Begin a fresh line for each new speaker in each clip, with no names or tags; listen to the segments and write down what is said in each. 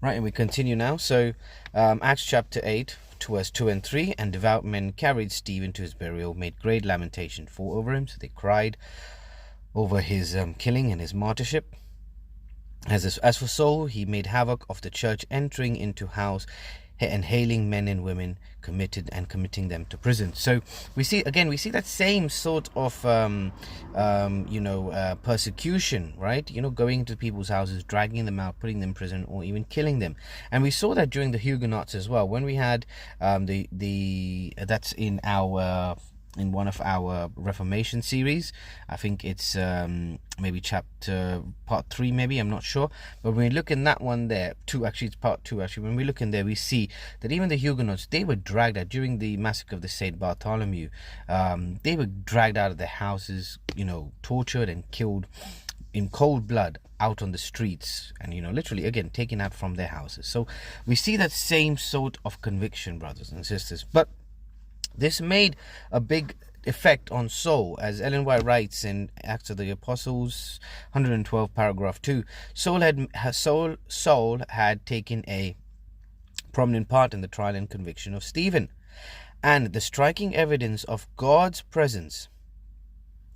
Right, and we continue now. So, Acts chapter 8, to verse 2 and 3. And devout men carried Stephen to his burial, made great lamentation for over him. So they cried over his killing and his martyrship. As for Saul, he made havoc of the church, entering into house and hailing men and women, committing them to prison. So we see that same sort of persecution, right? Going into people's houses, dragging them out, putting them in prison, or even killing them. And we saw that during the Huguenots as well, when we had that's in one of our Reformation series. I think it's maybe chapter part 3, maybe, I'm not sure. But when we look in that one there, it's part 2 actually. When we look in there, we see that even the Huguenots, they were dragged out during the massacre of the Saint Bartholomew. They were dragged out of their houses, tortured and killed in cold blood out on the streets, and literally again taken out from their houses. So we see that same sort of conviction, brothers and sisters. But this made a big effect on Saul, as Ellen White writes in Acts of the Apostles 112 paragraph 2. Saul had taken a prominent part in the trial and conviction of Stephen, and the striking evidence of God's presence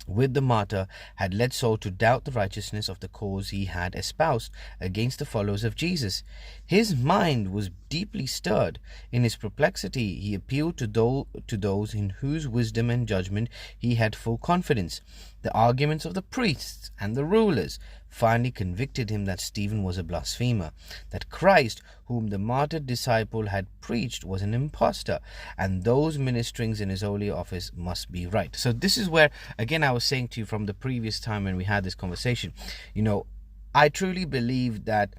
with the martyr had led Saul to doubt the righteousness of the cause he had espoused against the followers of Jesus. His mind was deeply stirred. In his perplexity, he appealed to those in whose wisdom and judgment he had full confidence. The arguments of the priests and the rulers finally convicted him that Stephen was a blasphemer, that Christ, whom the martyred disciple had preached, was an impostor, and those ministering in his holy office must be right. So this is where, again, I was saying to you from the previous time when we had this conversation, I truly believe that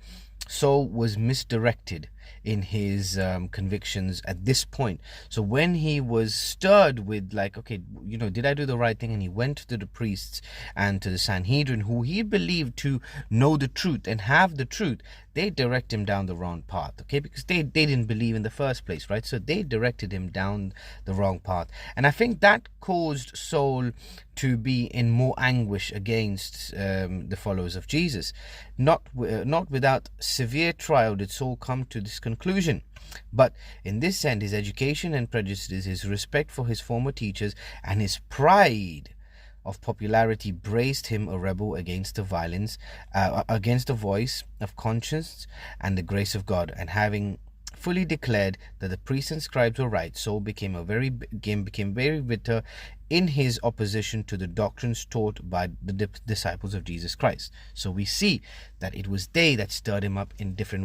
Saul was misdirected in his convictions at this point. So when he was stirred with okay, did I do the right thing? And he went to the priests and to the Sanhedrin, who he believed to know the truth and have the truth. They direct him down the wrong path, okay? Because they didn't believe in the first place, right? So they directed him down the wrong path. And I think that caused Saul to be in more anguish against the followers of Jesus. Not without severe trial did Saul come to this conclusion. But in this end, his education and prejudices, his respect for his former teachers, and his pride of popularity braced him a rebel against the against the voice of conscience and the grace of God. And having fully declared that the priests and scribes were right, Saul became very bitter in his opposition to the doctrines taught by the disciples of Jesus Christ. So we see that it was they that stirred him up in different